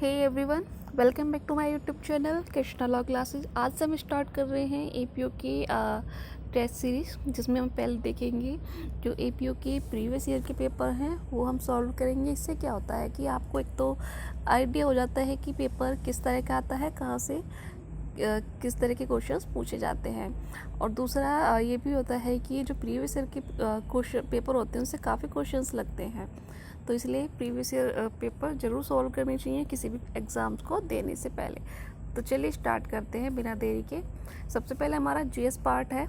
Hey everyone, welcome back to my YouTube channel Krishna law classes. आज से हम start कर रहे हैं एपीओ की टेस्ट सीरीज़, जिसमें हम पहले देखेंगे जो एपीओ के प्रीवियस ईयर के पेपर हैं वो हम सॉल्व करेंगे। इससे क्या होता है कि आपको एक तो आइडिया हो जाता है कि पेपर किस तरह का आता है, कहाँ से किस तरह के क्वेश्चंस पूछे जाते हैं, और दूसरा ये भी होता है कि जो प्रीवियस ईयर के क्वेश्चन पेपर होते हैं उससे काफ़ी क्वेश्चंस लगते हैं। तो इसलिए प्रीवियस ईयर पेपर ज़रूर सॉल्व करने चाहिए किसी भी एग्ज़ाम्स को देने से पहले। तो चलिए स्टार्ट करते हैं बिना देरी के। सबसे पहले हमारा जीएस पार्ट है।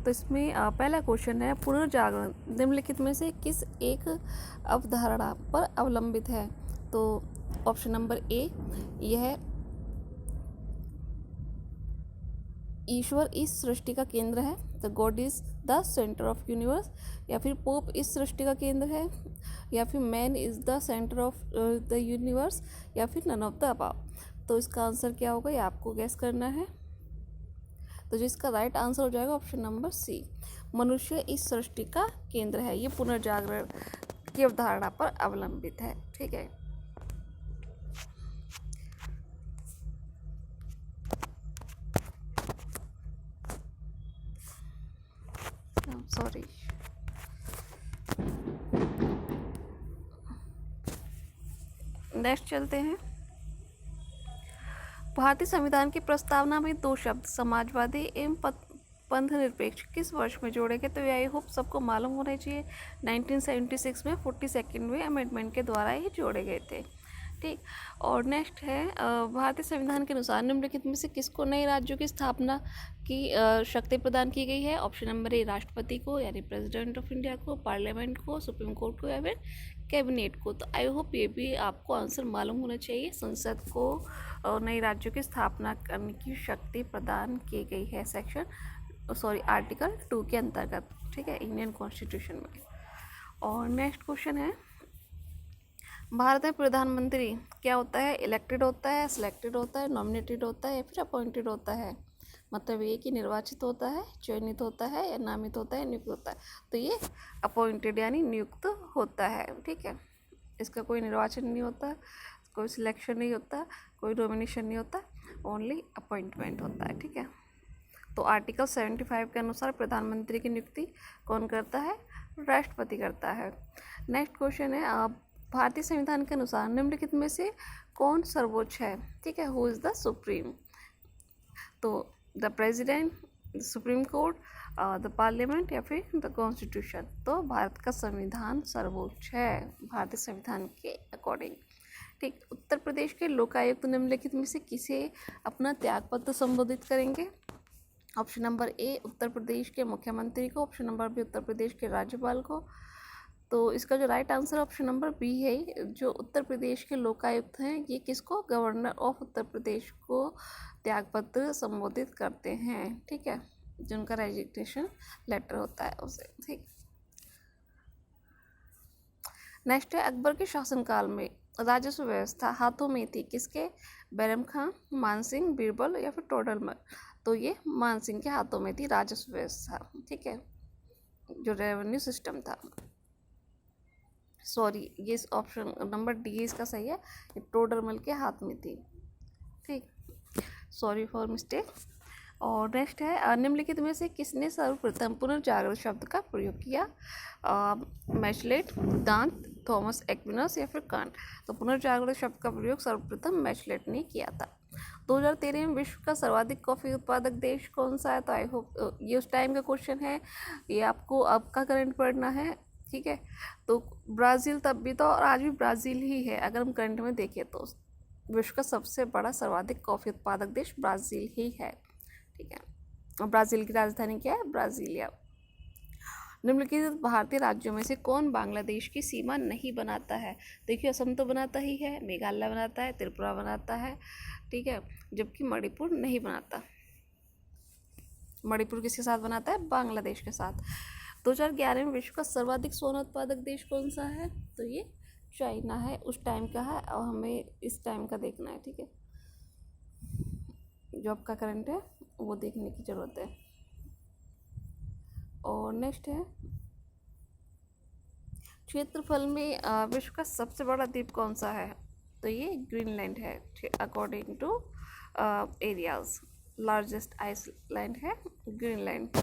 तो इसमें पहला क्वेश्चन है, पुनर्जागरण निम्नलिखित में से किस एक अवधारणा पर अवलंबित है। तो ऑप्शन नंबर ए, यह ईश्वर इस सृष्टि का केंद्र है, the God is the centre of universe, या फिर पोप इस सृष्टि का केंद्र है, या फिर man is the centre of the universe, या फिर नन ऑफ द अबव। तो इसका आंसर क्या होगा ये आपको गैस करना है। तो जिसका राइट आंसर हो जाएगा ऑप्शन नंबर सी, मनुष्य इस सृष्टि का केंद्र है। ये पुनर्जागरण की अवधारणा पर अवलंबित है। ठीक है, सॉरी। नेक्स्ट चलते हैं। भारतीय संविधान की प्रस्तावना में दो शब्द समाजवादी एवं पंथ निरपेक्ष किस वर्ष में जोड़े गए। तो ये आई होप सबको मालूम होना चाहिए। 1976 में 42वें अमेंडमेंट के द्वारा ये जोड़े गए थे। ठीक, और नेक्स्ट है, भारतीय संविधान के अनुसार निम्नलिखित में से किसको नए राज्यों की स्थापना की शक्ति प्रदान की गई है। ऑप्शन नंबर ए, राष्ट्रपति को यानी प्रेसिडेंट ऑफ इंडिया को, पार्लियामेंट को, सुप्रीम कोर्ट को, या फिर कैबिनेट को। तो आई होप ये भी आपको आंसर मालूम होना चाहिए। संसद को नए राज्यों की स्थापना करने की शक्ति प्रदान की गई है आर्टिकल 2 के अंतर्गत। ठीक है, इंडियन कॉन्स्टिट्यूशन में। और नेक्स्ट क्वेश्चन है, भारत में प्रधानमंत्री क्या होता है, इलेक्टेड होता है, सिलेक्टेड होता है, नॉमिनेटेड होता है, या फिर अपॉइंटेड होता है। मतलब ये कि निर्वाचित होता है, चयनित होता है, या नामित होता है, नियुक्त होता है। तो ये अपॉइंटेड यानी नियुक्त होता है। ठीक है, इसका कोई निर्वाचन नहीं होता, कोई सिलेक्शन नहीं होता, कोई नॉमिनेशन नहीं होता, ओनली अपॉइंटमेंट होता है। ठीक है, तो आर्टिकल 75 के अनुसार प्रधानमंत्री की नियुक्ति कौन करता है, राष्ट्रपति करता है। नेक्स्ट क्वेश्चन है, भारतीय संविधान के अनुसार निम्नलिखित में से कौन सर्वोच्च है। ठीक है, हु इज द सुप्रीम। तो the president, supreme court, the parliament, या फिर द कॉन्स्टिट्यूशन। तो भारत का संविधान सर्वोच्च है भारतीय संविधान के अकॉर्डिंग। ठीक, उत्तर प्रदेश के लोकायुक्त निम्नलिखित में से किसे अपना त्यागपत्र संबोधित करेंगे। ऑप्शन नंबर ए, उत्तर प्रदेश के मुख्यमंत्री को, option number B, Uttar Pradesh के राज्यपाल को। तो इसका जो right answer option number B है। जो उत्तर प्रदेश के लोकायुक्त हैं ये किसको, गवर्नर ऑफ उत्तर प्रदेश को त्यागपत्र संबोधित करते हैं। ठीक है, जिनका रेजिग्नेशन लेटर होता है उसे। ठीक, नेक्स्ट है, अकबर के शासनकाल में राजस्व व्यवस्था हाथों में थी किसके, बैरम खां, मानसिंह, बीरबल, या फिर टोडरमल। तो ये मानसिंह के हाथों में थी राजस्व व्यवस्था। ठीक है, जो रेवेन्यू सिस्टम था। सॉरी, ये ऑप्शन नंबर डी इसका सही है, ये टोडरमल के हाथ में थी। ठीक, सॉरी फॉर मिस्टेक। और नेक्स्ट है, निम्नलिखित में से किसने सर्वप्रथम पुनर्जागरण शब्द का प्रयोग किया। मैचलेट, दांत, थॉमस एक्विनस, या फिर कांट। तो पुनर्जागरण शब्द का प्रयोग सर्वप्रथम मैचलेट ने किया था। 2013 में विश्व का सर्वाधिक कॉफ़ी उत्पादक देश कौन सा है। तो आई होप ये उस टाइम का क्वेश्चन है, ये आपको अब का करंट पढ़ना है। ठीक है, तो ब्राज़ील तब भी था और आज भी ब्राज़ील ही है। अगर हम करंट में देखें तो विश्व का सबसे बड़ा सर्वाधिक कॉफ़ी उत्पादक देश ब्राज़ील ही है। ठीक है, और ब्राज़ील की राजधानी क्या है, ब्राज़ीलिया। निम्नलिखित भारतीय राज्यों में से कौन बांग्लादेश की सीमा नहीं बनाता है। देखिए, असम तो बनाता ही है, मेघालय बनाता है, त्रिपुरा बनाता है। ठीक है, जबकि मणिपुर नहीं बनाता। मणिपुर किसके साथ बनाता है, बांग्लादेश के साथ। 2011 में विश्व का सर्वाधिक सोना उत्पादक देश कौन सा है। तो ये चाइना है, उस टाइम का है, और हमें इस टाइम का देखना है। ठीक है, जो आपका करंट है वो देखने की ज़रूरत है। और नेक्स्ट है, क्षेत्रफल में विश्व का सबसे बड़ा द्वीप कौन सा है। तो ये ग्रीनलैंड है according to areas. Largest island है ग्रीनलैंड।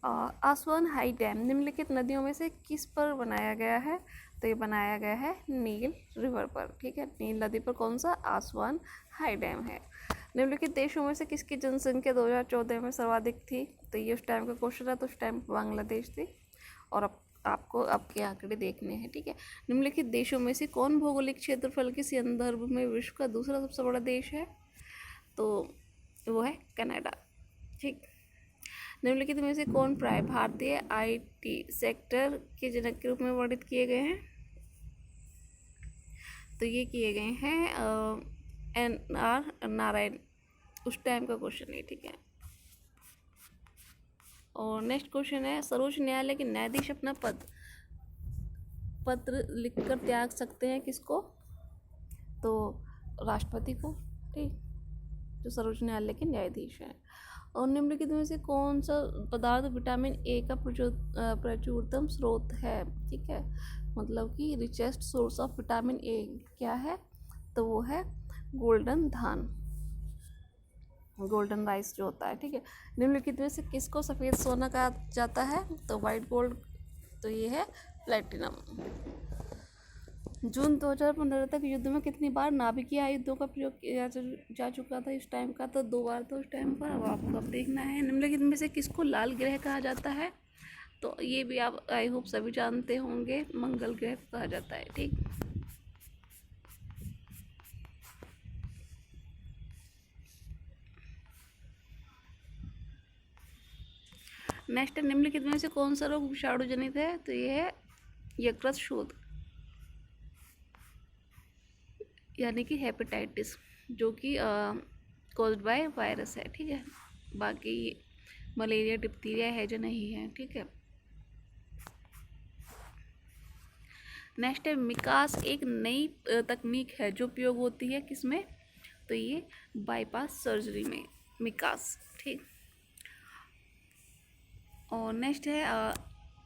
आसवान हाई डैम निम्नलिखित नदियों में से किस पर बनाया गया है? तो ये बनाया गया है नील रिवर पर। ठीक है, नील नदी पर कौन सा? आसवान हाई डैम है। निम्नलिखित देशों में से किसकी जनसंख्या 2014 में सर्वाधिक थी? तो ये उस टाइम का क्वेश्चन है, तो उस टाइम बांग्लादेश थी। और अब आपको आपके आंकड़े देखने हैं। ठीक है, निम्नलिखित देशों में से कौन भौगोलिक क्षेत्रफल के संदर्भ में विश्व का दूसरा सबसे बड़ा देश है? तो वो है कनाडा। ठीक, निम्नलिखित में से कौन प्राय भारतीय आईटी सेक्टर के जनक के रूप में वर्णित किए गए हैं? तो ये किए गए हैं NR नारायण। उस टाइम का क्वेश्चन है। ठीक है, और नेक्स्ट क्वेश्चन है सर्वोच्च न्यायालय के न्यायाधीश अपना पत्र लिखकर त्याग सकते हैं किसको? तो राष्ट्रपति को। ठीक, जो सर्वोच्च न्यायालय के न्यायाधीश हैं। और निम्नलिखित में से कौन सा पदार्थ विटामिन ए का प्रचुरतम स्रोत है? ठीक है, मतलब कि richest source of vitamin A क्या है? तो वो है गोल्डन धान, गोल्डन राइस जो होता है। ठीक है, निम्नलिखित में से किसको सफ़ेद सोना कहा जाता है? तो वाइट गोल्ड। तो ये है प्लेटिनम। जून 2015 तक युद्ध में कितनी बार नाभिकीय आयुधों का प्रयोग किया जा चुका था इस टाइम का? तो 2 बार था उस टाइम पर। अब आपको अब देखना है निम्नलिखित में से किसको लाल ग्रह कहा जाता है? तो ये भी आप आई होप सभी जानते होंगे, मंगल ग्रह को कहा जाता है। ठीक, नेक्स्ट, निम्नलिखित में से कौन सा रोग विषाणु जनित है? तो ये है यकृत शोथ, यानी कि हेपेटाइटिस, जो कि कॉज्ड बाय वायरस है। ठीक है, बाकी मलेरिया डिप्थीरिया है जो नहीं है। ठीक है, नेक्स्ट है मिकास एक नई तकनीक है जो उपयोग होती है किसमें? तो ये बाईपास सर्जरी में मिकास। ठीक, और नेक्स्ट है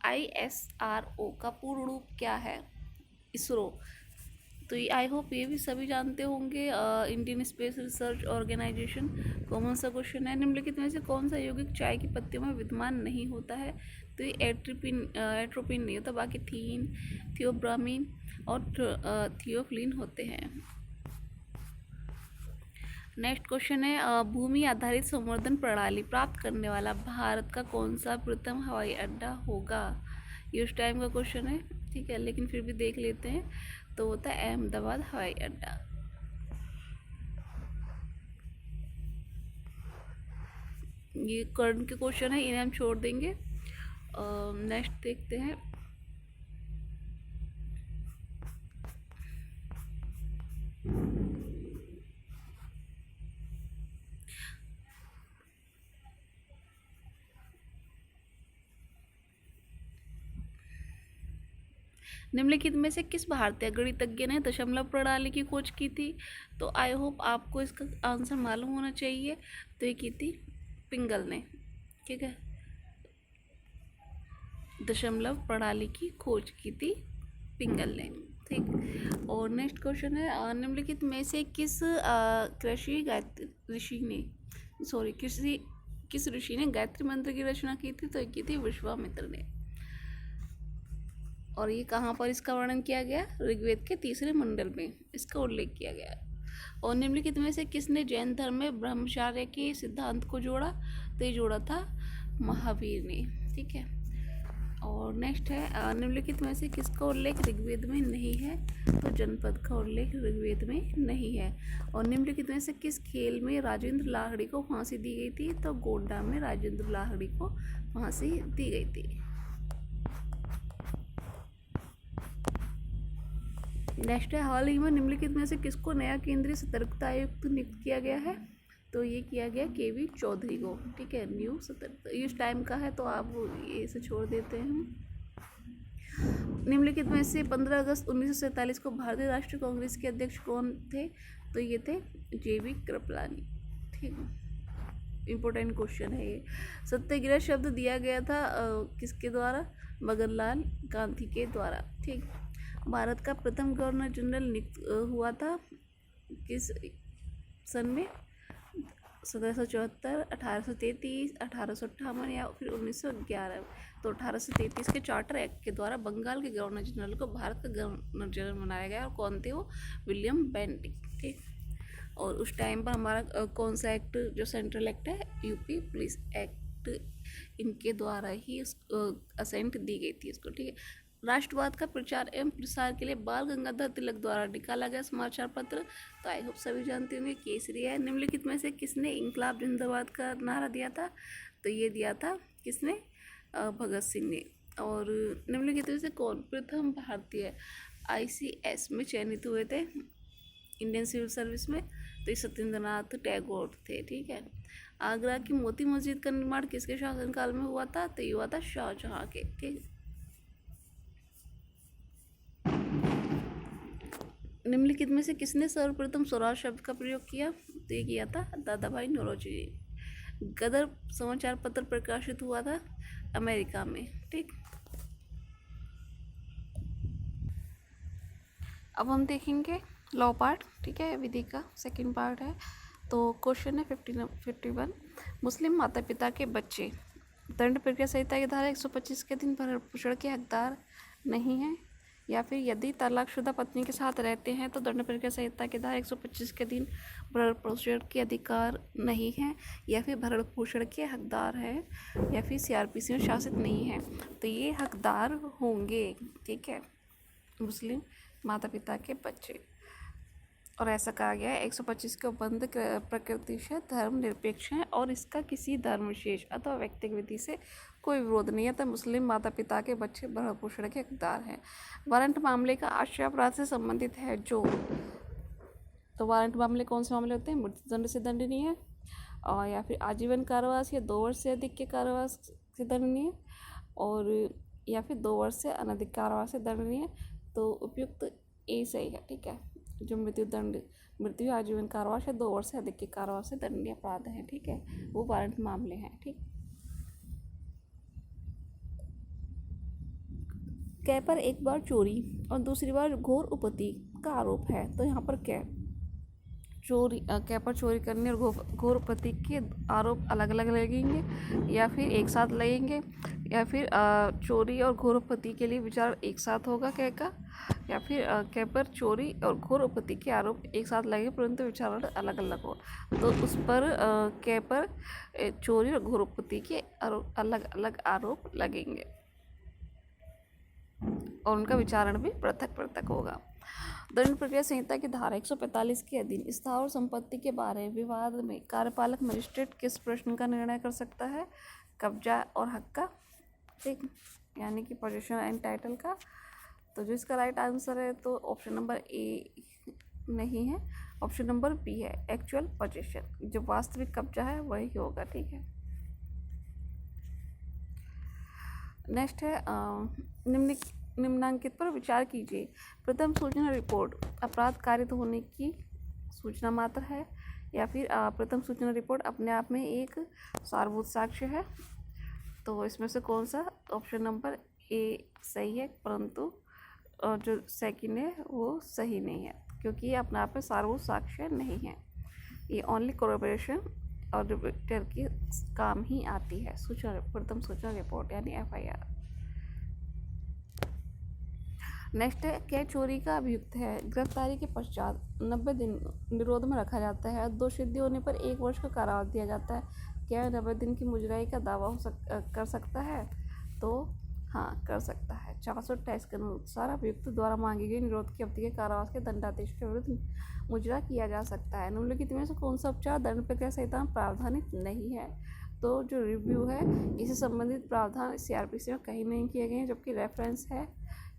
ISRO का पूर्ण रूप क्या है? इसरो। तो ये आई होप ये भी सभी जानते होंगे, Indian space research organisation. Common सा क्वेश्चन है। निम्नलिखित में से कौन सा यौगिक चाय की पत्तियों में विद्यमान नहीं होता है? तो ये एट्रोपिन नहीं होता, बाकी थीन, थियोब्रामीन और थियोफ्लिन होते हैं। नेक्स्ट क्वेश्चन है भूमि आधारित संवर्धन प्रणाली प्राप्त करने वाला भारत का कौन सा प्रथम हवाई अड्डा होगा? ये उस टाइम का क्वेश्चन है। ठीक है, लेकिन फिर भी देख लेते हैं। तो होता है अहमदाबाद हवाई अड्डा। ये करंट के क्वेश्चन है, इन्हें हम छोड़ देंगे। नेक्स्ट देखते हैं। निम्नलिखित में से किस भारतीय गणितज्ञ ने दशमलव प्रणाली की खोज की थी? तो आई होप आपको इसका आंसर मालूम होना चाहिए। तो ये की थी पिंगल ने। ठीक है, दशमलव प्रणाली की खोज की थी पिंगल ने। ठीक, और नेक्स्ट क्वेश्चन है निम्नलिखित में से किस ऋषि ने गायत्री मंत्र की रचना की थी? तो की थी विश्वामित्र ने। और ये कहाँ पर इसका वर्णन किया गया? ऋग्वेद के 3रे मंडल में इसका उल्लेख किया गया। और निम्नलिखित में से किसने जैन धर्म में ब्रह्मचर्य के सिद्धांत को जोड़ा? तो ये जोड़ा था महावीर ने। ठीक है, और नेक्स्ट है निम्नलिखित में से किसका उल्लेख ऋग्वेद में नहीं है? तो जनपद का उल्लेख ऋग्वेद में नहीं है। और निम्नलिखित में से किस खेल में राजेंद्र लाहिड़ी को फांसी दी गई थी? तो गोंडा में राजेंद्र लाहिड़ी को फांसी दी गई थी। नेक्स्ट है हाल ही में निम्नलिखित में से किसको नया केंद्रीय सतर्कता आयुक्त नियुक्त किया गया है? तो ये किया गया KV चौधरी को। ठीक है, न्यू सतर्कता इस टाइम का है, तो आप ये से छोड़ देते हैं। निम्नलिखित में से 15 अगस्त 1947 को भारतीय राष्ट्रीय कांग्रेस के अध्यक्ष कौन थे? तो ये थे JV कृपलानी। ठीक है, इम्पोर्टेंट क्वेश्चन है ये। सत्याग्रह शब्द दिया गया था किसके द्वारा? मगन लाल गांधी के द्वारा। ठीक, भारत का प्रथम गवर्नर जनरल नियुक्त हुआ था किस सन में? 1774, 1833, 1858 या फिर 1911। तो 1833 के चार्टर एक्ट के द्वारा बंगाल के गवर्नर जनरल को भारत का गवर्नर जनरल बनाया गया। और कौन थे वो? William Bentinck. ठीक। और उस टाइम पर हमारा कौन सा एक्ट जो सेंट्रल एक्ट है, यूपी पुलिस एक्ट, इनके द्वारा ही असेंट दी गई थी इसको। ठीक है। राष्ट्रवाद का प्रचार एवं प्रसार के लिए बाल गंगाधर तिलक द्वारा निकाला गया समाचार पत्र, तो आई होप सभी जानते होंगे, केसरी है। निम्नलिखित में से किसने इंकलाब जिंदाबाद का नारा दिया था? तो ये दिया था किसने? भगत सिंह ने। और निम्नलिखित में से कौन प्रथम भारतीय ICS में चयनित हुए थे, इंडियन सिविल सर्विस में? तो ये सत्येंद्रनाथ टैगोर थे। ठीक है। आगरा की मोती मस्जिद का निर्माण किसके शासनकाल में हुआ था? तो ये हुआ था शाहजहां के। ठीक। निम्नलिखित में से किसने सर्वप्रथम स्वराज शब्द का प्रयोग किया? तो ये किया था दादा भाई नौरोजी जी। गदर समाचार पत्र प्रकाशित हुआ था अमेरिका में। ठीक। अब हम देखेंगे लॉ पार्ट। ठीक है, विधि का सेकंड पार्ट है। तो क्वेश्चन है 51। मुस्लिम माता पिता के बच्चे दंड प्रक्रिया संहिता की धारा 125 के दिन भरण पोषण के हकदार नहीं हैं, या फिर यदि तलाकशुदा पत्नी के साथ रहते हैं तो दंड प्रक्रिया संहिता की धारा 125 के दिन भरण पोषण के अधिकार नहीं है, या फिर भरण पोषण के हकदार हैं, या फिर CRPC में शासित नहीं है। तो ये हकदार होंगे। ठीक है, मुस्लिम माता पिता के बच्चे। और ऐसा कहा गया है 125 के उपबंध प्रकृति से धर्मनिरपेक्ष है और इसका किसी धर्म विशेष अथवा व्यक्तिगत विधि से कोई विरोध नहीं है। तो मुस्लिम माता पिता के बच्चे भरण पोषण के हकदार हैं। वारंट मामले का आश्रय अपराध से संबंधित है जो, तो वारंट मामले कौन से मामले होते हैं? मृत्युदंड से दंडनीय है, और या फिर आजीवन कारावास या 2 वर्ष से अधिक के कारावास से दंडनीय, और या फिर 2 वर्ष से अनधिक कारावास से दंडनीय। तो उपयुक्त ए सही है। ठीक है, जो मृत्यु आजीवन कारावास या 2 वर्ष से अधिक के कारावास से दंडनीय अपराध हैं। ठीक है, वो वारंट मामले हैं। ठीक। कै पर एक बार चोरी और दूसरी बार घोर उपपत्ति का आरोप है। तो यहाँ पर कै पर चोरी करने और घोर उपपत्ति के आरोप अलग अलग लगेंगे, या फिर एक साथ लगेंगे, या फिर चोरी और घोर उपपत्ति के लिए विचार एक साथ होगा कै का, या फिर कै पर चोरी और घोर उपपत्ति के आरोप एक साथ लगेंगे परंतु विचार अलग अलग हो। तो उस पर कै पर चोरी और घोर उपपत्ति के अलग अलग आरोप लगेंगे और उनका विचारण भी पृथक पृथक होगा। दंड प्रक्रिया संहिता की धारा 145 के अधीन स्थावर संपत्ति के बारे विवाद में कार्यपालक मजिस्ट्रेट किस प्रश्न का निर्णय कर सकता है? कब्जा और हक का। ठीक, यानी कि पोजीशन एंड टाइटल का। तो जो इसका राइट आंसर है तो ऑप्शन नंबर ए नहीं है, ऑप्शन नंबर बी है, एक्चुअल पोजीशन। जो वास्तविक कब्जा है वही होगा। ठीक है। नेक्स्ट है निम्नांकित पर विचार कीजिए। प्रथम सूचना रिपोर्ट अपराध कारित होने की सूचना मात्र है, या फिर प्रथम सूचना रिपोर्ट अपने आप में एक सारभूत साक्ष्य है। तो इसमें से कौन सा? ऑप्शन नंबर ए सही है, परंतु जो सेकंड है वो सही नहीं है, क्योंकि ये अपने आप में सारभूत साक्ष्य नहीं है। ये ओनली कोरबोरेशन और रिपोर्टर की काम ही आती है प्रथम सूचना रिपोर्ट यानी FIR। नेक्स्ट है क्या चोरी का अभियुक्त है गिरफ्तारी के पश्चात 90 दिन निरोध में रखा जाता है, दोषसिद्धि होने पर 1 वर्ष का कारावास दिया जाता है। क्या 90 दिन की मुजराई का दावा कर सकता है? तो हाँ, कर सकता है। 428 के अनुसार अभियुक्त द्वारा मांगी गई निरोध की अवधि के कारावास के दंडादेश के विरुद्ध मुजरा किया जा सकता है। निम्नलिखित में से कौन सा उपचार दंड प्रक्रिया संहिता में प्रावधानित नहीं है? तो जो रिव्यू है इससे संबंधित प्रावधान CRPC में कहीं नहीं किए गए हैं, जबकि रेफरेंस है,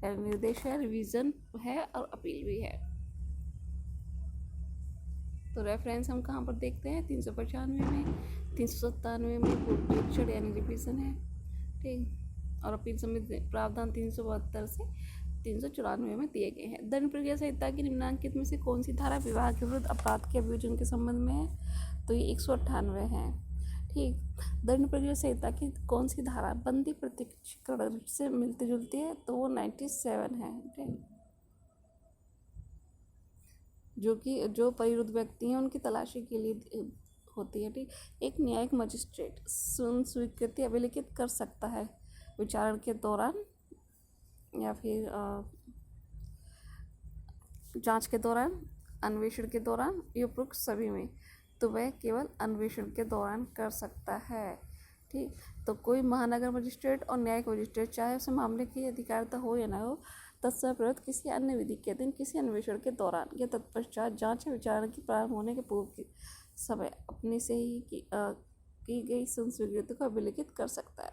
निर्देश है, रिवीजन है और अपील भी है। तो रेफरेंस हम कहाँ पर देखते हैं? 395 में, 397 में पूर्व यानी रिवीजन है। ठीक, और अपील समिति प्रावधान 372 से 394 में दिए गए हैं। दंड प्रक्रिया संहिता की निम्नांकित में से कौन सी धारा विवाह के विरुद्ध अपराध के अभियोजन के संबंध में है? तो ये 198 है। ठीक, दंड प्रक्रिया संहिता की कौन सी धारा बंदी प्रत्यक्षीकरण से मिलती जुलती है? तो वो 97 है। ठीक, जो परिरुद्ध व्यक्ति हैं उनकी तलाशी के लिए होती है। ठीक, एक न्यायिक मजिस्ट्रेट स्वीकृति अभिलिखित कर सकता है विचारण के दौरान या फिर जांच के दौरान, अन्वेषण के दौरान, ये उपरोक्त सभी में, तो वह केवल अन्वेषण के दौरान कर सकता है। ठीक, तो कोई महानगर मजिस्ट्रेट और न्यायिक मजिस्ट्रेट चाहे उसे मामले की अधिकारिता हो या न हो, तत्सर्वप्रत किसी अन्य विधि के अधीन किसी अन्वेषण के दौरान या तत्पश्चात जांच या विचारण की प्रारंभ होने के पूर्व के समय अपने से ही की गई स्वीकृति को अभिलिखित कर सकता है।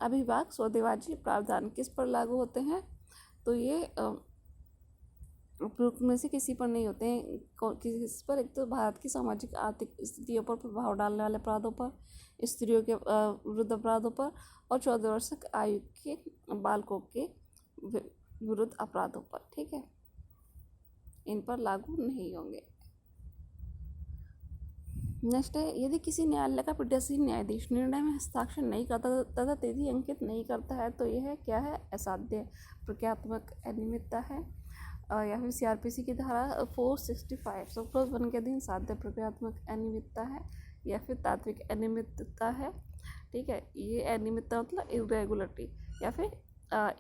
अभिभाग सौदेबाजी प्रावधान किस पर लागू होते हैं? तो ये उपरोक्त में से किसी पर नहीं होते हैं। किस पर? एक तो भारत की सामाजिक आर्थिक स्थितियों पर प्रभाव डालने वाले अपराधों पर, स्त्रियों के विरुद्ध अपराधों पर और 14 वर्ष तक आयु के बालकों के विरुद्ध अपराधों पर। ठीक है, इन पर लागू नहीं होंगे। नेक्स्ट है, यदि किसी न्यायालय का पीठासीन न्यायाधीश निर्णय में हस्ताक्षर नहीं करता तथा तिथि अंकित नहीं करता है तो यह क्या है? असाध्य प्रक्रियात्मक अनियमितता है। या फिर CRPC की धारा 465 सब क्लॉज 1 के अधीन साध्य प्रक्रियात्मक अनियमितता है या फिर तात्विक अनियमितता है। ठीक है, ये अनियमितता मतलब इरेगुलरिटी या फिर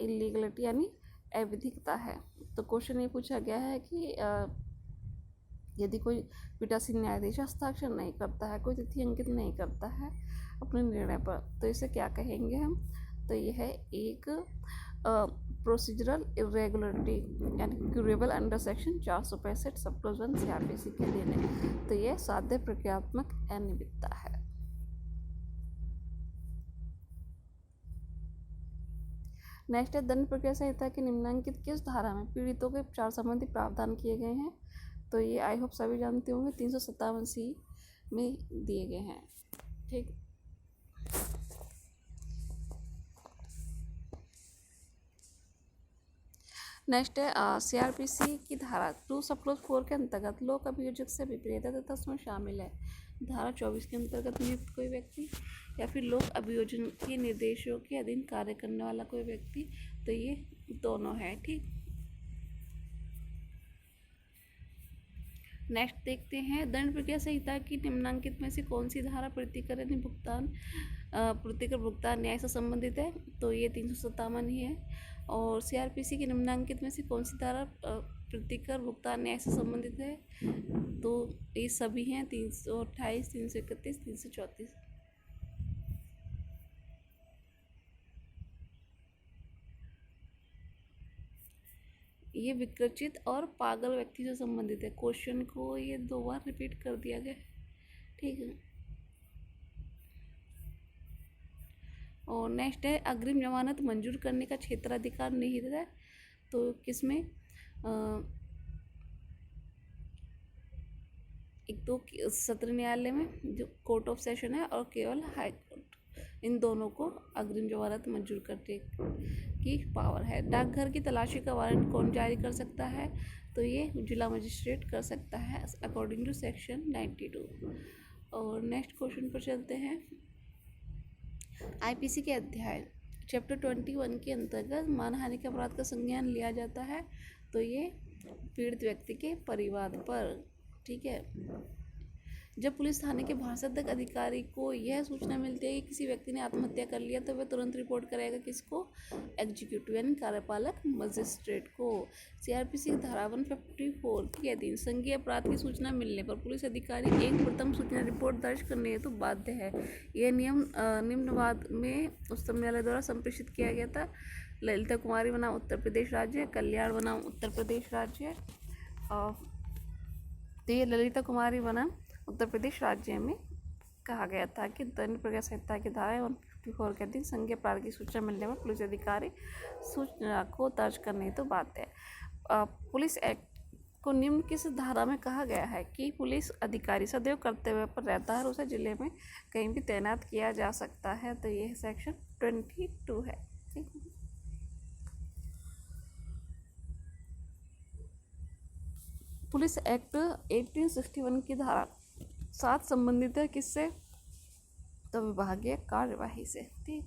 इलीगलिटी यानी अवैधिकता है। तो क्वेश्चन ये पूछा गया है कि यदि कोई पीठासीन न्यायाधीश हस्ताक्षर नहीं करता है, कोई तिथि अंकित नहीं करता है अपने निर्णय पर, तो इसे क्या कहेंगे हम? तो यह है एक प्रोसीजरल इरेगुलरिटी यानी curable under section 465 sub clause 1 CRPC के अधीन है। तो यह साध्य प्रक्रियात्मक अनियमितता है। नेक्स्ट है, दंड प्रक्रिया संहिता की निम्नलिखित किस धारा में पीड़ितों के उपचार संबंधी प्रावधान किए गए हैं? तो ये आई होप सभी जानते होंगे 357C में दिए गए हैं। ठीक, नेक्स्ट है CRPC की धारा 2 सब क्लॉज 4 के अंतर्गत लोक अभियोजक से विपरीत है तथा उसमें शामिल है धारा 24 के अंतर्गत नियुक्त कोई व्यक्ति या फिर लोक अभियोजन के निर्देशों के अधीन कार्य करने वाला कोई व्यक्ति। तो ये दोनों है। ठीक, नेक्स्ट देखते हैं, दंड प्रक्रिया संहिता की निम्नलिखित में से कौन सी धारा प्रतिकर भुगतान न्याय से संबंधित है? तो ये 357 ही है। और CRPC की निम्नलिखित में से कौन सी धारा प्रतिकर भुगतान न्याय से संबंधित है? तो ये सभी हैं 328, 331, 334। ये विकृचित और पागल व्यक्ति से संबंधित है। क्वेश्चन को ये 2 बार रिपीट कर दिया गया। ठीक है, और नेक्स्ट है, अग्रिम जमानत मंजूर करने का क्षेत्राधिकार निहित है। तो किसमें? एक तो सत्र न्यायालय में जो कोर्ट ऑफ सेशन है और केवल हाई कोर्ट, इन दोनों को अग्रिम जमानत मंजूर करने की पावर है। डाकघर की तलाशी का वारंट कौन जारी कर सकता है? तो ये जिला मजिस्ट्रेट कर सकता है अकॉर्डिंग टू सेक्शन 92। और नेक्स्ट क्वेश्चन पर चलते हैं। IPC के अध्याय चैप्टर 21 के अंतर्गत मानहानि के अपराध का संज्ञान लिया जाता है। तो ये पीड़ित व्यक्ति के परिवार पर। ठीक है, जब पुलिस थाने के भाषाध्यक्ष अधिकारी को यह सूचना मिलती है कि किसी व्यक्ति ने आत्महत्या कर लिया तो वह तुरंत रिपोर्ट करेगा किसको? एग्जीक्यूटिव यानी कार्यपालक मजिस्ट्रेट को। CRPC की धारा 154 के अधीन संज्ञेय अपराध की सूचना मिलने पर पुलिस अधिकारी एक प्रथम सूचना रिपोर्ट दर्ज करने हेतु बाध्य है। यह नियम निम्नवाद में उच्चतम न्यायालय द्वारा संप्रेषित किया गया था। ललिता कुमारी बनाम उत्तर प्रदेश राज्य, कल्याण बनाम उत्तर प्रदेश राज्य। तो ये ललिता कुमारी बनाम उत्तर प्रदेश राज्य में कहा गया था कि दंड प्रक्रिया संहिता की धारा 154 के अधीन संज्ञेय अपराध की सूचना मिलने पर पुलिस अधिकारी सूचना को दर्ज करने तो बात है। पुलिस एक्ट को निम्न किस धारा में कहा गया है कि पुलिस अधिकारी सदैव कर्तव्य पर रहता है और उसे जिले में कहीं भी तैनात किया जा सकता है? तो यह सेक्शन 22 है। ठीक है, पुलिस एक्ट 1861 की धारा 7 संबंधित है किससे? तो विभागीय कार्यवाही से। ठीक,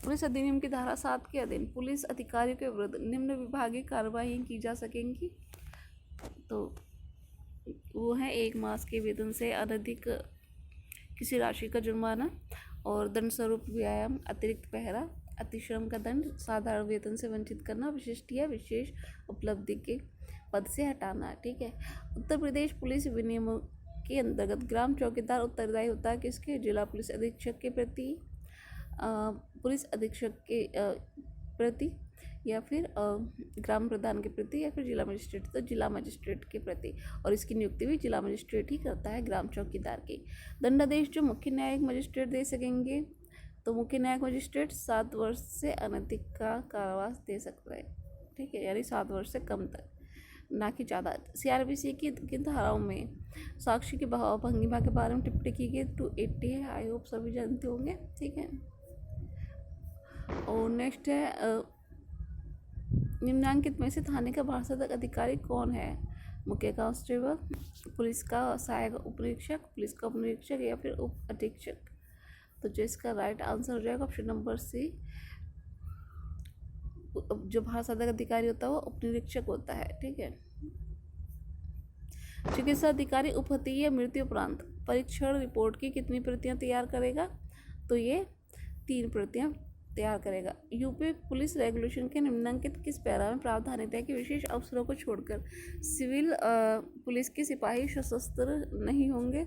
पुलिस अधिनियम की धारा 7 के अधीन पुलिस अधिकारियों के विरुद्ध निम्न विभागीय कार्यवाही की जा सकेंगी। तो वो है 1 मास के वेतन से अनधिक किसी राशि का जुर्माना, और दंड स्वरूप व्यायाम, अतिरिक्त पहरा, अतिश्रम का दंड, साधारण वेतन से वंचित करना, विशिष्ट या विशेष उपलब्धि के पद से हटाना। ठीक है। उत्तर प्रदेश पुलिस विनियमों के अंतर्गत ग्राम चौकीदार उत्तरदायी होता है किसके? जिला पुलिस अधीक्षक के प्रति, पुलिस अधीक्षक के प्रति, या फिर ग्राम प्रधान के प्रति, या फिर जिला मजिस्ट्रेट, तो जिला मजिस्ट्रेट के प्रति। और इसकी नियुक्ति भी जिला मजिस्ट्रेट ही करता है ग्राम चौकीदार की। दंडादेश जो मुख्य न्यायिक मजिस्ट्रेट दे सकेंगे, तो मुख्य न्यायिक मजिस्ट्रेट 7 वर्ष से अनधिक का कारावास दे सकता है। ठीक है, यानी 7 वर्ष से कम तक, ना कि ज़्यादा। CRPC की किन धाराओं में साक्षी की भंगिमा के बारे में टिप्पणी की गई? 280 है। आई होप सभी जानते होंगे। ठीक है। और नेक्स्ट है निम्नांकित में से थाने का भाषात्मक अधिकारी कौन है? मुख्य कांस्टेबल, पुलिस का सहायक उप निरीक्षक, पुलिस का उप निरीक्षक, या फिर उप अधीक्षक। तो जो इसका राइट आंसर हो जाएगा ऑप्शन नंबर सी। जो भाषात्मक अधिकारी होता है वो उप निरीक्षक होता है। ठीक है। चिकित्सा अधिकारी उपहति या मृत्यु उपरांत परीक्षण रिपोर्ट की कितनी प्रतियां तैयार करेगा? तो ये 3 प्रतियां तैयार करेगा। यूपी पुलिस रेगुलेशन के निम्नलिखित किस पैरा में प्रावधानित है कि विशेष अवसरों को छोड़कर सिविल पुलिस के सिपाही सशस्त्र नहीं होंगे?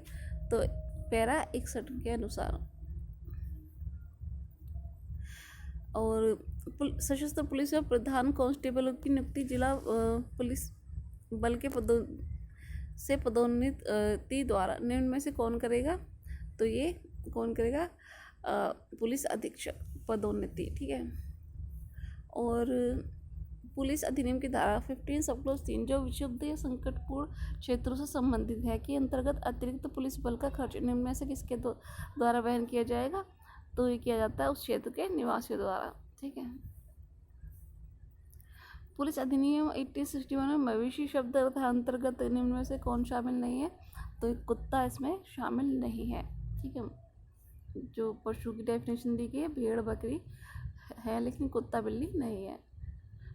तो पैरा 61 के अनुसार। और सशस्त्र पुलिस में प्रधान कांस्टेबल की नियुक्ति जिला पुलिस बल के पदोन्नति द्वारा निम्न में से कौन करेगा? तो ये कौन करेगा? पुलिस अधीक्षक पदोन्नति। ठीक है। और पुलिस अधिनियम की धारा 15 सब क्लॉज 3 जो विशुद्ध या संकटपूर्ण क्षेत्रों से संबंधित है के अंतर्गत अतिरिक्त पुलिस बल का खर्च निम्न में से किसके द्वारा वहन किया जाएगा? तो ये किया जाता है उस क्षेत्र के निवासियों द्वारा। ठीक है। पुलिस अधिनियम 1861 में मवेशी शब्द अंतर्गत निम्न में से कौन शामिल नहीं है? तो कुत्ता इसमें शामिल नहीं है। ठीक है। जो पशु की डेफिनेशन दी गई है भेड़ बकरी है, लेकिन कुत्ता बिल्ली नहीं है।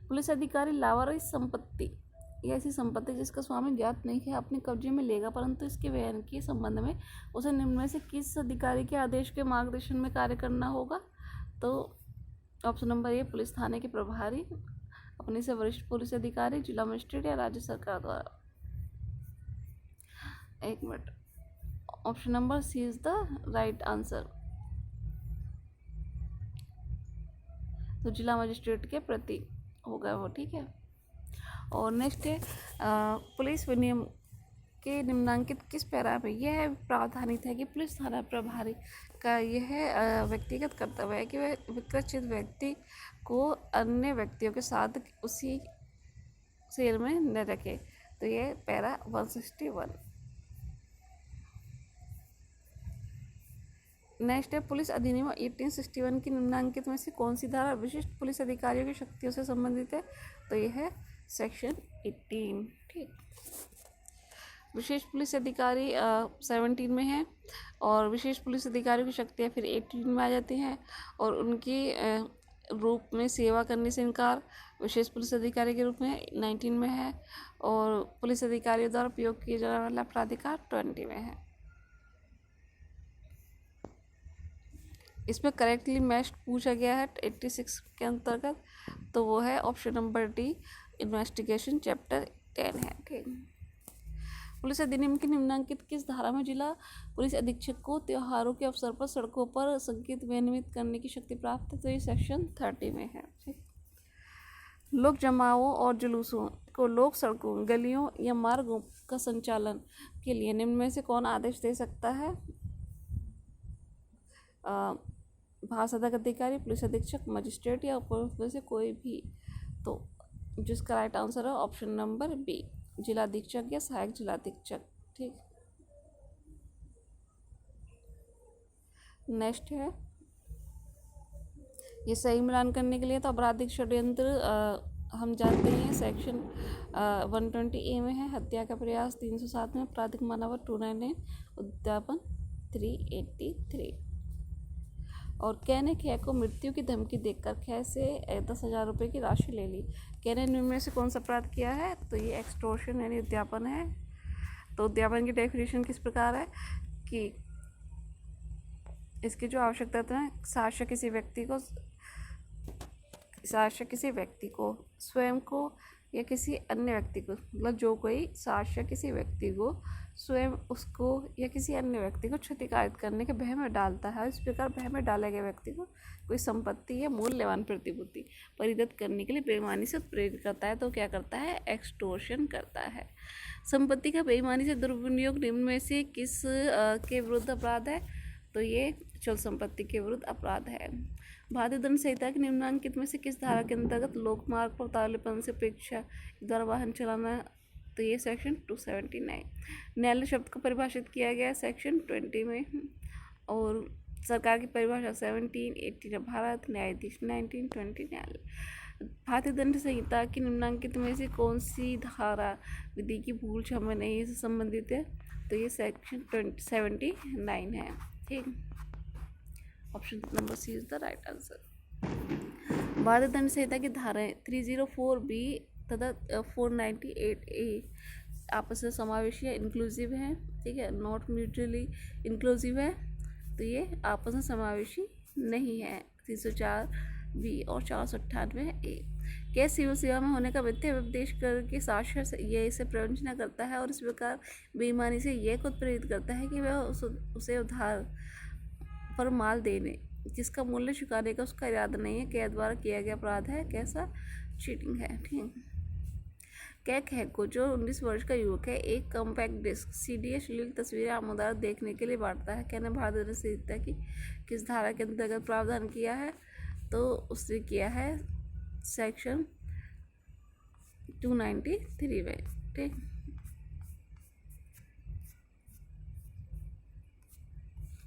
पुलिस अधिकारी लावारिस संपत्ति या ऐसी संपत्ति जिसका स्वामी ज्ञात नहीं है अपने कब्जे में लेगा, परंतु इसके वहन के संबंध में उसे निम्न में से किस अधिकारी के आदेश के मार्गदर्शन में कार्य करना होगा? तो ऑप्शन नंबर ए पुलिस थाने के प्रभारी, अपने से वरिष्ठ पुलिस अधिकारी, जिला मजिस्ट्रेट, या राज्य सरकार द्वारा। 1 minute. Option number C is the right answer. तो जिला मजिस्ट्रेट के प्रति होगा वो। ठीक है। और नेक्स्ट है पुलिस विनियम के निम्नांकित किस पैरा में यह प्रावधानित है कि पुलिस थाना प्रभारी का यह व्यक्तिगत कर्तव्य है कि वह विकृत व्यक्ति को अन्य व्यक्तियों के साथ उसी सेल में न रखे? तो ये पैरा 161। नेक्स्ट है पुलिस अधिनियम 1861 की निम्नांकित में से कौन सी धारा विशिष्ट पुलिस अधिकारियों की शक्तियों से संबंधित है? तो यह है सेक्शन 18। ठीक। विशेष पुलिस अधिकारी 17 में है, और विशेष पुलिस अधिकारियों की शक्तियाँ फिर 18 में आ जाती हैं। और उनकी रूप में सेवा करने से इनकार विशेष पुलिस अधिकारी के रूप में 19 में है, और पुलिस अधिकारियों द्वारा उपयोग किए जाने वाला अपराधिकार 20 में है। इसमें करेक्टली मैच्ड पूछा गया है 86 के अंतर्गत, तो वो है option number D, investigation chapter 10 है। ठीक। पुलिस अधिनियम की निम्नांकित किस धारा में जिला पुलिस अधीक्षक को त्योहारों के अवसर पर सड़कों पर संगीत विनियमित करने की शक्ति प्राप्त है? तो ये सेक्शन 30 में है। ठीक। लोक जमावों और जुलूसों को लोक सड़कों, गलियों या मार्गों का संचालन के लिए निम्न में से कौन आदेश दे सकता है? भाषात्मक अधिकारी, पुलिस अधीक्षक, मजिस्ट्रेट, या उपरोक्त में से कोई भी? तो जिसका राइट आंसर है ऑप्शन नंबर बी, जिला अधीक्षक या सहायक जिला अधीक्षक। ठीक। नेक्स्ट है ये सही मिलान करने के लिए तो आपराधिक षड्यंत्र हम जानते हैं सेक्शन 120A में है, हत्या का प्रयास 307 में, आपराधिक मानव 299, उद्यापन 383। और कैने खे को मृत्यु की धमकी देकर खे से 10,000 रुपये की राशि ले ली। कहने निम्न में से कौन सा अपराध किया है, तो ये एक्सटॉर्शन यानी उद्यापन है। तो उद्यापन की डेफिनेशन किस प्रकार है कि इसकी जो आवश्यकता है, साक्ष्य किसी व्यक्ति को स्वयं को या किसी अन्य व्यक्ति को, मतलब जो कोई साक्ष्य किसी व्यक्ति को स्वयं उसको या किसी अन्य व्यक्ति को क्षतिकारित करने के भय में डालता है। इस प्रकार भय में डाले गए व्यक्ति को कोई संपत्ति या मूल्यवान प्रतिभूति परिदत्त करने के लिए बेईमानी से प्रेरित करता है, तो क्या करता है, एक्सटॉर्शन करता है। संपत्ति का बेईमानी से दुर्विनियोग निम्न में से किस के विरुद्ध अपराध है, तो ये चल संपत्ति के विरुद्ध अपराध है। भारतीय दंड संहिता के निम्नलिखित में से किस धारा के अंतर्गत लोकमार्ग पर उतावलेपन से प्रेक्षा द्वारा वाहन चलाना, तो ये सेक्शन 279। न्यायालय शब्द को परिभाषित किया गया सेक्शन 20 में, और सरकार की परिभाषा 17, 18 भारत न्यायाधीश 19, 20 न्यायालय। भारतीय दंड संहिता की निम्नलिखित में से कौन सी धारा विधि की भूल क्षमा नहीं से संबंधित है, तो ये सेक्शन 79 है। ठीक, option number C is the right answer. भारतीय दंड संहिता की धाराएं 304B तथा 498A आपस में समावेशी है, इंक्लूसिव है। ठीक है, नॉट म्यूचुअली इंक्लूसिव है, तो ये आपस में समावेशी नहीं है। 304B और 498A। केस सिविल सेवा में होने का मिथ्या उपदेश करके साक्ष्य ये इसे प्रवंचना करता है और इस प्रकार बेईमानी से यह खुद प्रेरित करता है कि वह उसे उधार पर माल देने जिसका मूल्य चुकाने का उसका इरादा नहीं है, कैद द्वारा किया गया अपराध है। कैसा, चीटिंग है। ठीक, कैक है को जो 19 वर्ष का युवक है एक कॉम्पैक्ट डिस्क CD अश्लील तस्वीरें आमोदार देखने के लिए बांटता है। कहने भारतीय दंड संहिता की किस धारा के अंतर्गत प्रावधान किया है, तो उसने किया है सेक्शन 293 में। ठीक,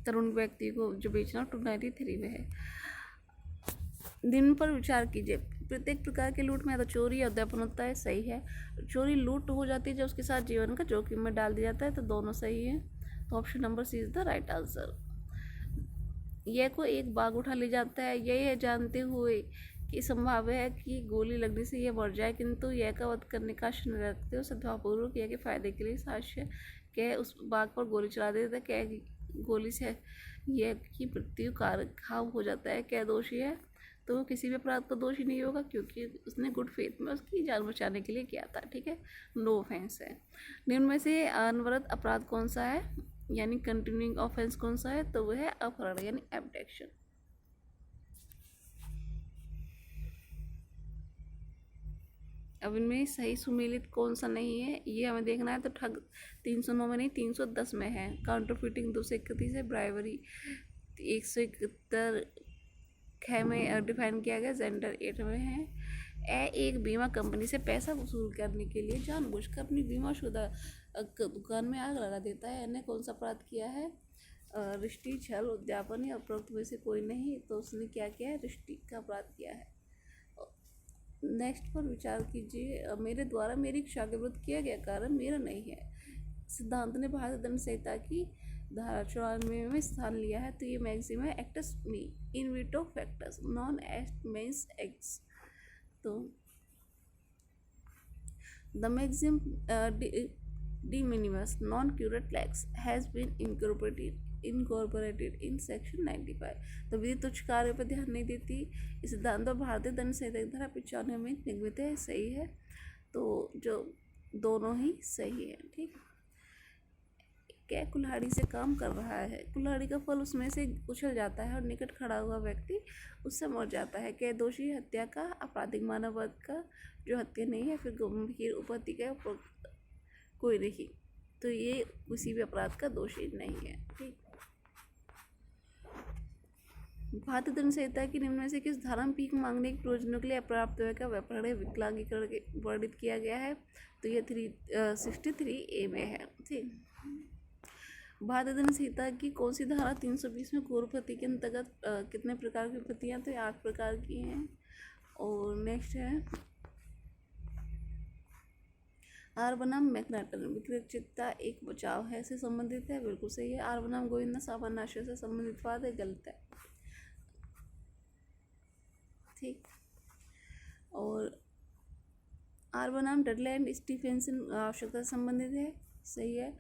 तरुण व्यक्ति को जो बेचना 293 में है। दिन पर विचार कीजिए, प्रत्येक प्रकार के लूट में या तो चोरी या उद्यापन होता है, सही है। चोरी लूट हो जाती है जब उसके साथ जीवन का जोखिम में डाल दिया जाता है, तो दोनों सही है। तो option number C is the right answer. यह को एक बाघ उठा ले जाता है, यह जानते हुए कि संभव है कि गोली लगने से यह मर जाए, किंतु यह का वध करने का आशय न रखते हो सद्भावपूर्वक यह के फायदे के लिए साक्ष्य कह उस बाघ पर गोली चला देता है, कह गोली से यह की मृत्यु घाव हो जाता है, क्या दोषी है, तो वो किसी भी अपराध का दोषी नहीं होगा क्योंकि उसने गुड फेथ में उसकी जान बचाने के लिए किया था। ठीक है, नो ऑफेंस है। निम्न में से अनवरत अपराध कौन सा है, यानी कंटिन्यूइंग ऑफेंस कौन सा है, तो वह है अपहरण यानी एब्डक्शन। अब इनमें सही सुमेलित कौन सा नहीं है ये हमें देखना है, तो ठग 309 में नहीं 310 में है। काउंटरफीटिंग 231 है। ब्राइवरी 171 ख में डिफाइन किया गया। जेंडर 8 में है। एक बीमा कंपनी से पैसा वसूल करने के लिए जानबूझकर अपनी बीमाशुदा दुकान में आग लगा देता है। ने कौन सा अपराध किया है, रिश्ती, छल, उद्यापन या उपरोक्त में से कोई नहीं, तो उसने क्या किया है, रिश्ती का अपराध किया है। नेक्स्ट पर विचार कीजिए, मेरे द्वारा मेरी इच्छा के विरुद्ध किया गया कारण मेरा नहीं है। सिद्धांत ने भारतीय दंड संहिता की धारा 94 में स्थान लिया है, तो ये मैक्सिम है actus me invito factus non est meus actus. तो the maxim de minimis non curat lex has been incorporated in section 95। तो विधि तुच्छ कार्य पर ध्यान नहीं देती। इस सिद्धांत पर भारतीय दंड संहिता धारा 95 में निगमित है, सही है। तो जो दोनों ही सही है। ठीक, क्या कुल्हाड़ी से काम कर रहा है, कुल्हाड़ी का फल उसमें से उछल जाता है और निकट खड़ा हुआ व्यक्ति उससे मर जाता है। क्या दोषी हत्या का, आपराधिक मानववध का, जो हत्या नहीं है, फिर गंभीर उपहत्या का, कोई नहीं, तो ये किसी भी अपराध का दोषी नहीं है। ठीक, भारतीय दंड संहिता की निम्न में से किस धारा में भीख मांगने के प्रयोजनों के लिए अप्राप्त व्यय का व्यापार विकलांगीकरण वर्णित किया गया है, तो ये 363A में है। ठीक, भारतीय दंड संहिता की कौन सी धारा 320 में घोर उपहत्या के अंतर्गत कितने प्रकार की उपहत्याएं, तो 8 प्रकार की हैं। और नेक्स्ट है आर बनाम मैकनाटन, विकृतचित्ता एक बचाव है से संबंधित है, बिल्कुल सही है। आर बनाम गोविंदा सामान्य आशय से संबंधित वाद है, गलत है। ठीक, और आर बनाम डडलैंड स्टीफेंसन आवश्यकता संबंधित है, सही है।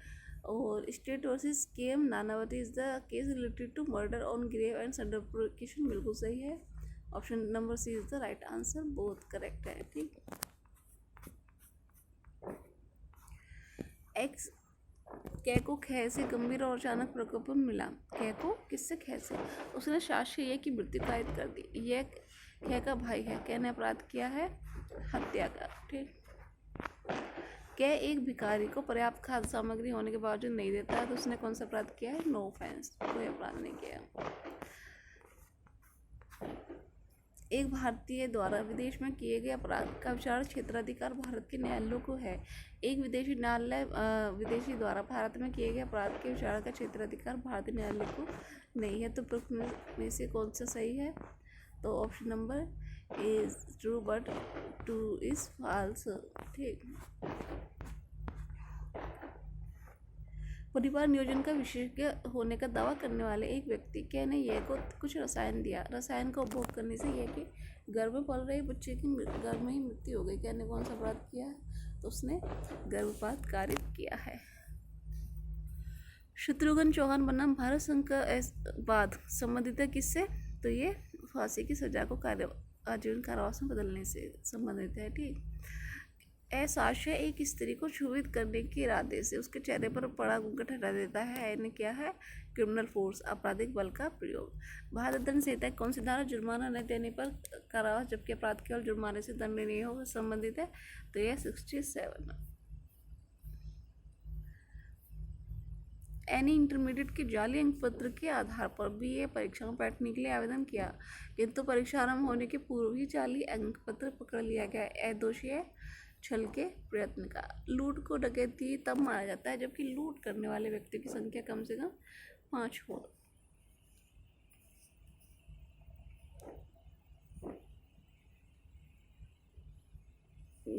और state versus K M Nanavati is the case related to murder on grave and sudden provocation, बिल्कुल सही है। Option number C is the right answer, both correct है, ठीक। एक्स कै को खे से गंभीर और अचानक प्रकोप में मिला। कै को किससे? खे से। उसने शासकीय ये की मृत्यु कायद कर दी। यह खे का भाई है। कै ने अपराध किया है हत्या का, ठीक। कै एक भिखारी को पर्याप्त खाद्य सामग्री होने के बावजूद नहीं देता है, तो उसने कौन सा अपराध किया है? नो ऑफेंस, कोई अपराध नहीं किया। एक भारतीय द्वारा विदेश में किए गए अपराध का विचार क्षेत्राधिकार भारत के न्यायालयों को है। एक विदेशी न्यायालय विदेशी द्वारा भारत में किए गए अपराध के विचार का क्षेत्राधिकार भारतीय न्यायालय को नहीं है, तो प्रश्न में से कौन सा सही है? तो option number is true but 2 is false, ठीक। परिवार नियोजन का विशेषज्ञ होने का दावा करने वाले एक व्यक्ति कै ने यह को कुछ रसायन दिया। रसायन का उपभोग करने से यह कि गर्भ में पल रहे बच्चे की गर्भ में ही मृत्यु हो गई। कै ने कौन सा अपराध किया है? तो उसने गर्भपात कारित किया है। शत्रुघ्न चौहान बनाम भारत संघ का बाद संबंधित है किससे? तो ये फांसी की सजा को आजीवन कारावास में बदलने से संबंधित है, ठीक। असाक्ष्य एक स्त्री को क्षुभित करने के इरादे से उसके चेहरे पर पड़ा घूंघट हटा देता है, यानी क्या है? क्रिमिनल फोर्स, आपराधिक बल का प्रयोग। भारत दंड संहिता कौन सी धारा जुर्माना न देने पर कारावास जबकि अपराध केवल जुर्माने से दंडनीय हो संबंधित है? तो यह 67। एनी इंटरमीडिएट के जाली अंक पत्र के आधार पर बीए परीक्षा में बैठने के लिए आवेदन किया, किंतु परीक्षा आरंभ होने के पूर्व ही जाली अंक पत्र पकड़ लिया गया। यह दोषी है छल के प्रयत्न का। लूट को डकैती तब माना जाता है जबकि लूट करने वाले व्यक्ति की संख्या कम से कम 5 हो।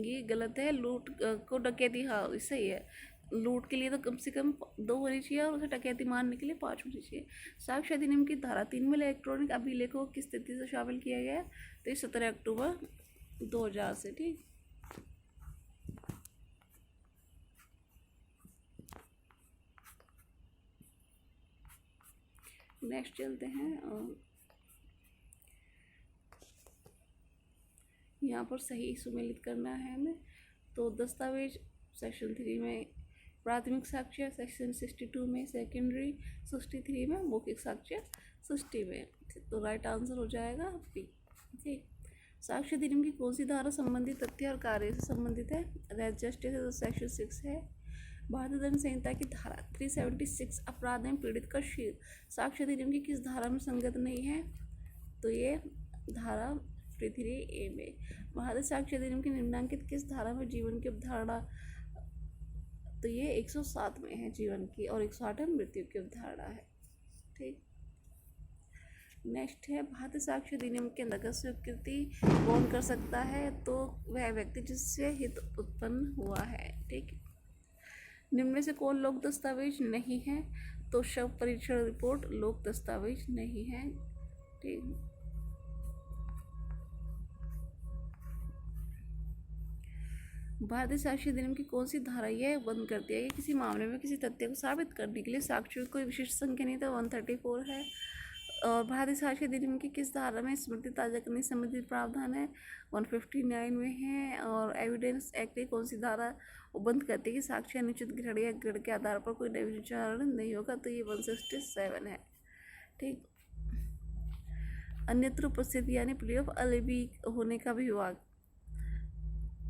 ये गलत है। लूट को डकैती, हाँ सही है। लूट के लिए तो कम से कम 2 होनी चाहिए और उसे डकैती मारने के लिए 5 होनी चाहिए। साक्ष्य अधिनियम की धारा 3 में इलेक्ट्रॉनिक अभिलेखों की स्थिति से शामिल किया गया है, तो ये 17 अक्टूबर 2000 से, ठीक। नेक्स्ट चलते हैं। यहाँ पर सही सुमेलित करना है हमें। तो दस्तावेज सेक्शन 3 में, प्राथमिक साक्ष्य सेक्शन 62 में, सेकेंडरी 63 में, मौखिक साक्ष्य 60 में। तो राइट आंसर हो जाएगा बी, ठीक। साक्ष्य अधिनियम की कौन सी धारा संबंधित तथ्य और कार्य से संबंधित है? रजिस्ट्रेशन तो सेक्शन 6 है। भारतीय दंड संहिता की धारा 376 अपराध में पीड़ित का शील साक्ष्य अधिनियम की किस धारा में संगत नहीं है? तो ये धारा 53A में। भारतीय साक्ष्य अधिनियम की निम्नांकित किस धारा में जीवन की अवधारणा? तो ये 107 में है जीवन की, और 108 में मृत्यु की अवधारणा है, ठीक। नेक्स्ट है भारतीय साक्ष्य अधिनियम के अंतर्गत स्वीकृति कौन कर सकता है? तो वह व्यक्ति जिससे हित उत्पन्न हुआ है, ठीक। निम्न में से कौन लोक दस्तावेज नहीं है? तो शव परीक्षण रिपोर्ट लोक दस्तावेज नहीं है, ठीक। भारतीय साक्ष्य अधिनियम की कौन सी धारा यह बंद करती है कि किसी मामले में किसी तथ्य को साबित करने के लिए साक्ष्यों की कोई विशिष्ट संख्या नहीं? तो 134 है। और भारतीय साक्ष्य अधिनियम की किस धारा में स्मृति ताजा करने संबंधी प्रावधान है? 159 में है। और एविडेंस एक्ट की कौन सी धारा वो बंद करती है कि साक्ष्य अनुचित ग्रहण या ग्रहण के आधार पर कोई नवीनीकरण नहीं होगा? तो ये 167 है, ठीक। अन्यत्र उपस्थिति यानी प्ले ऑफ अलिबी होने का भी विभाग,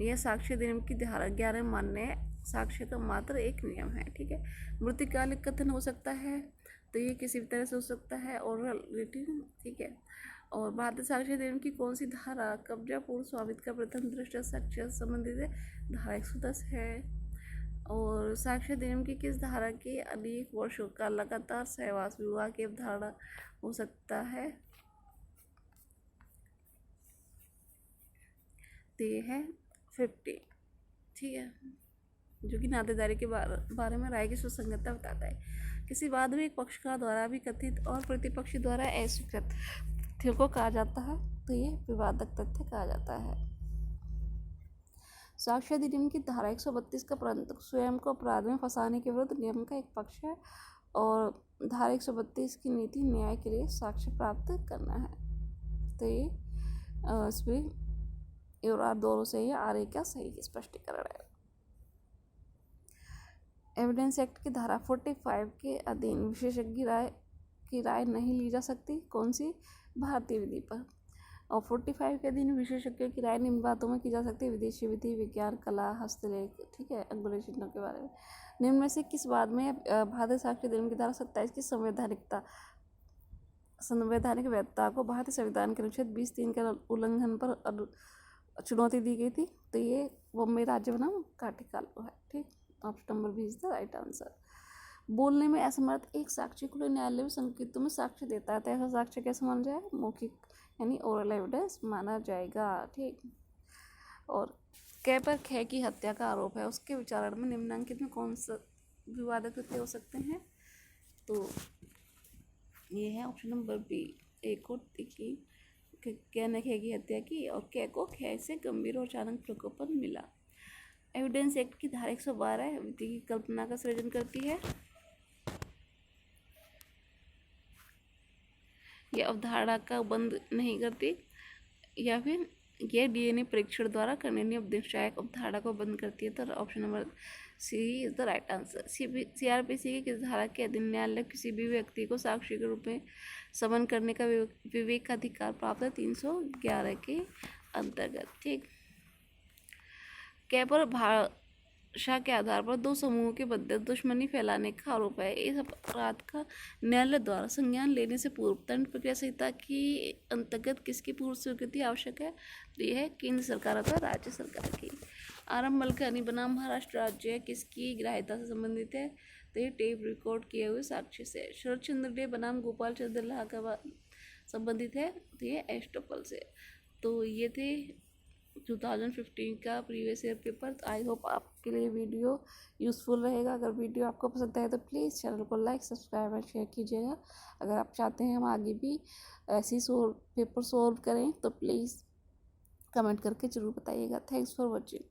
यह साक्ष्य अधिनियम की धारा 11 मान्य साक्ष्य का मात्र एक नियम है, ठीक है। मृतिकालिक कथन हो सकता है, तो ये किसी भी तरह से हो सकता है, और रिटिन, ठीक है। और भारतीय साक्ष्य अधिनियम की कौन सी धारा कब्जा पूर्व स्वामित्व का प्रथम दृष्टया साक्ष्य संबंधित है? धारा 110 है। और साक्ष्य अधिनियम की किस धारा के अनेक वर्षों का लगातार सहवास विवाह की अवधारणा हो सकता है? तो ये है 50, ठीक है, जो कि नातेदारी के बारे में राय की सुसंगतता बताता है। किसी वाद में एक पक्षकार द्वारा भी कथित और प्रतिपक्षी द्वारा अस्वीकृत तथ्यों को कहा जाता है, तो ये विवादक तथ्य कहा जाता है। साक्ष्य अधिनियम की धारा 132 का परंतु स्वयं को अपराध में फंसाने के विरुद्ध नियम का एक पक्ष है और धारा 132 की नीति न्याय के लिए साक्ष्य प्राप्त करना है। तो ये इसमें और आर दोनों से ये आर का सही स्पष्टीकरण है। एविडेंस एक्ट की धारा 45 के अधीन विशेषज्ञ की राय नहीं ली जा सकती। कौन सी? भारतीय विधि पर। और 45 के अधीन विशेषज्ञों की राय निम्न बातों में की जा सकती है: विदेशी विधि, विज्ञान, कला, हस्तलेख, ठीक है, अंगुली चिन्हों के बारे में। निम्न में से किस बात में भारतीय साक्ष्य अधिनियम की धारा 27 की संवैधानिक वैधता को भारतीय संविधान के अनुच्छेद 20(3) के उल्लंघन पर चुनौती दी गई थी? तो ये बॉम्बे राज्य बनाम काटिकालो है। ठीक, option number B is the right answer. बोलने में असमर्थ एक साक्षी खुले न्यायालय में संकेतों में साक्ष्य देता है तो ऐसा साक्ष्य कैसे माना जाए? मौखिक यानी ओरल एविडेंस माना जाएगा। ठीक, और कै पर खे की हत्या का आरोप है, उसके विचारण में निम्नांकित में कौन सा विवादक तथ्य हो सकते हैं? तो ये है ऑप्शन नंबर बी। एक को देखिए, कै ने खे की हत्या की और कै को खे से गंभीर और अचानक प्रकोपन मिला। एविडेंस एक्ट की धारा 112 विधि की कल्पना का सृजन करती है या अवधारणा का बंद नहीं करती, या फिर यह डीएनए परीक्षण द्वारा करने उपदेशदायक अवधारणा को बंद करती है। तो option number C is the right answer. CrPC की किस धारा के अधीन न्यायालय किसी भी व्यक्ति को साक्षी के रूप में समन करने का विवेक का अधिकार प्राप्त है? 311 के अंतर्गत। ठीक, कै पर भाषा के आधार पर दो समूहों के मध्य दुश्मनी फैलाने का आरोप है। इस अपराध का न्यायालय द्वारा संज्ञान लेने से पूर्व दंड प्रक्रिया संहिता की अंतर्गत किसकी पूर्व स्वीकृति आवश्यक है? तो यह है केंद्र सरकार अथवा राज्य सरकार की। आरएम मलकानी बनाम महाराष्ट्र राज्य किसकी ग्राह्यता से संबंधित है? तो ये टेप रिकॉर्ड किए हुए साक्ष्य से। शरद चंद्र डे बनाम गोपाल चंद्र लाहा का संबंधित है? तो ये एस्टोपल से। तो ये थे 2015 का previous year paper. I hope आपके लिए वीडियो यूज़फुल रहेगा। अगर वीडियो आपको पसंद आए तो प्लीज़ चैनल को लाइक, सब्सक्राइब और शेयर कीजिएगा। अगर आप चाहते हैं हम आगे भी ऐसी पेपर सॉल्व करें तो प्लीज़ कमेंट करके ज़रूर बताइएगा। Thanks for watching.